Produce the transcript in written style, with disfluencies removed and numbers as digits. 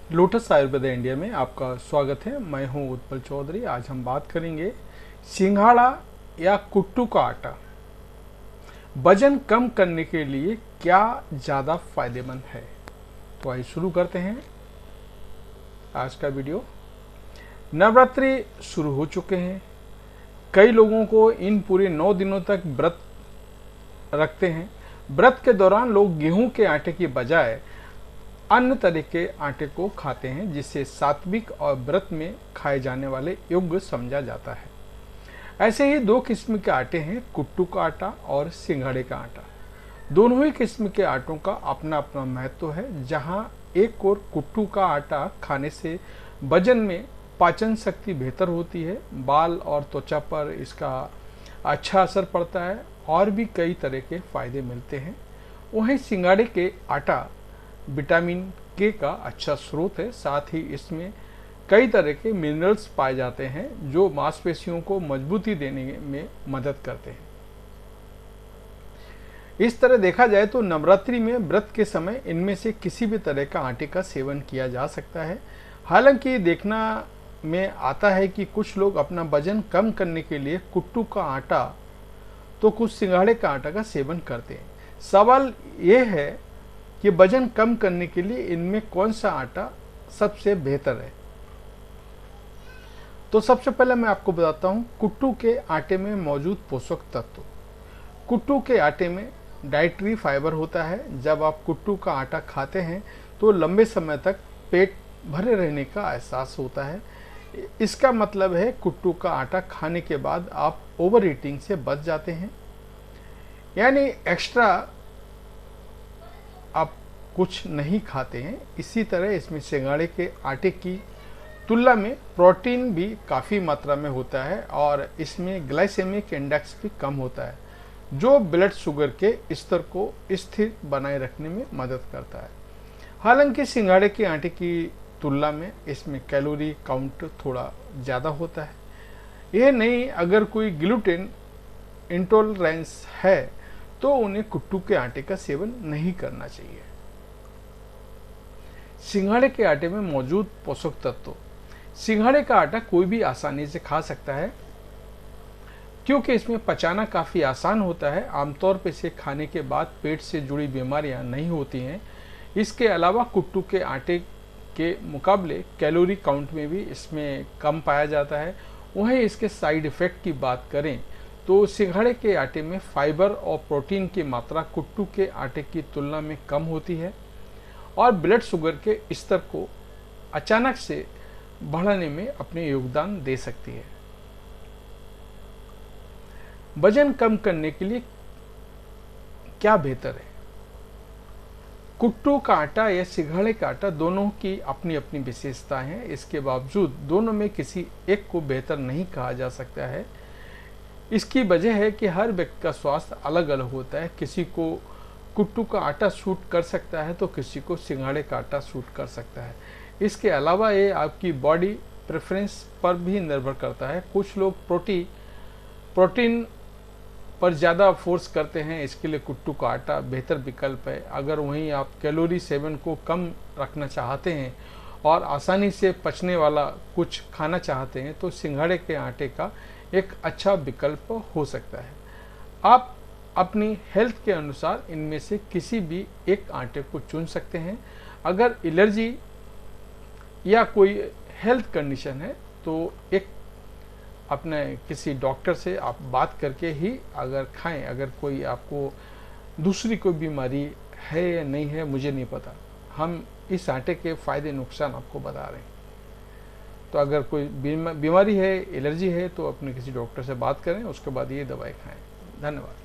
Lotus Ayurveda India में आपका स्वागत है। मैं हूं उत्पल चौधरी। आज हम बात करेंगे सिंघाड़ा या कुट्टू का आटा वजन कम करने के लिए क्या ज़्यादा फायदेमंद है। तो आइए शुरू करते हैं आज का वीडियो। नवरात्रि शुरू हो चुके हैं। कई लोगों को इन पूरे 9 दिनों तक व्रत रखते हैं। व्रत के दौरान लोग गेहूं के आटे की बजाय अन्य तरह के आटे को खाते हैं, जिसे सात्विक और व्रत में खाए जाने वाले योग्य समझा जाता है। ऐसे ही 2 किस्म के आटे हैं, कुट्टू का आटा और सिंघाड़े का आटा। दोनों ही किस्म के आटों का अपना अपना महत्व है। जहां एक और कुट्टू का आटा खाने से वजन में पाचन शक्ति बेहतर होती है, बाल और त्वचा पर इसका अच्छा असर पड़ता है और भी कई तरह के फायदे मिलते हैं। वहीं सिंघाड़े के आटा विटामिन के का अच्छा स्रोत है। साथ ही इसमें कई तरह के मिनरल्स पाए जाते हैं जो मांसपेशियों को मजबूती देने में मदद करते हैं। इस तरह देखा जाए तो नवरात्रि में व्रत के समय इनमें से किसी भी तरह का आटे का सेवन किया जा सकता है। हालांकि देखना में आता है कि कुछ लोग अपना वजन कम करने के लिए कुट्टू का आटा तो कुछ सिंघाड़े का आटा का सेवन करते हैं। सवाल यह है कि वजन कम करने के लिए इनमें कौन सा आटा सबसे बेहतर है। तो सबसे पहले मैं आपको बताता हूं कुट्टू के आटे में मौजूद पोषक तत्व। कुट्टू के आटे में डाइटरी फाइबर होता है। जब आप कुट्टू का आटा खाते हैं तो लंबे समय तक पेट भरे रहने का एहसास होता है। इसका मतलब है कुट्टू का आटा खाने के बाद आप ओवर ईटिंग से बच जाते हैं, यानी एक्स्ट्रा आप कुछ नहीं खाते हैं। इसी तरह इसमें सिंघाड़े के आटे की तुलना में प्रोटीन भी काफ़ी मात्रा में होता है और इसमें ग्लाइसेमिक इंडेक्स भी कम होता है, जो ब्लड शुगर के स्तर को स्थिर बनाए रखने में मदद करता है। हालांकि सिंघाड़े के आटे की तुलना में इसमें कैलोरी काउंट थोड़ा ज़्यादा होता है। यह नहीं, अगर कोई ग्लूटेन इंटॉलरेंस है तो उन्हें कुट्टू के आटे का सेवन नहीं करना चाहिए। सिंघाड़े के आटे में मौजूद पोषक तत्व। सिंघाड़े का आटा कोई भी आसानी से खा सकता है क्योंकि इसमें पचाना काफ़ी आसान होता है। आमतौर पर इसे खाने के बाद पेट से जुड़ी बीमारियां नहीं होती हैं। इसके अलावा कुट्टू के आटे के मुकाबले कैलोरी काउंट में भी इसमें कम पाया जाता है। वहीं इसके साइड इफ़ेक्ट की बात करें तो सिंघाड़े के आटे में फाइबर और प्रोटीन की मात्रा कुट्टू के आटे की तुलना में कम होती है और ब्लड शुगर के स्तर को अचानक से बढ़ाने में अपने योगदान दे सकती है। वजन कम करने के लिए क्या बेहतर है? कुट्टू का आटा या सिंघाड़े का आटा दोनों की अपनी अपनी विशेषताएं हैं। इसके बावजूद दोनों में किसी एक को बेहतर नहीं कहा जा सकता है। इसकी वजह है कि हर व्यक्ति का स्वास्थ्य अलग अलग होता है। किसी को कुट्टू का आटा सूट कर सकता है तो किसी को सिंघाड़े का आटा सूट कर सकता है। इसके अलावा ये आपकी बॉडी प्रेफरेंस पर भी निर्भर करता है। कुछ लोग प्रोटीन पर ज़्यादा फोर्स करते हैं, इसके लिए कुट्टू का आटा बेहतर विकल्प है। अगर वहीं आप कैलोरी सेवन को कम रखना चाहते हैं और आसानी से पचने वाला कुछ खाना चाहते हैं तो सिंघाड़े के आटे का एक अच्छा विकल्प हो सकता है। आप अपनी हेल्थ के अनुसार इनमें से किसी भी एक आटे को चुन सकते हैं। अगर एलर्जी या कोई हेल्थ कंडीशन है तो एक अपने किसी डॉक्टर से आप बात करके ही अगर खाएं। अगर कोई आपको दूसरी कोई बीमारी है या नहीं है मुझे नहीं पता, हम इस आटे के फ़ायदे नुकसान आपको बता रहे हैं। तो अगर कोई बीमारी है, एलर्जी है तो अपने किसी डॉक्टर से बात करें, उसके बाद ये दवाई खाएं। धन्यवाद।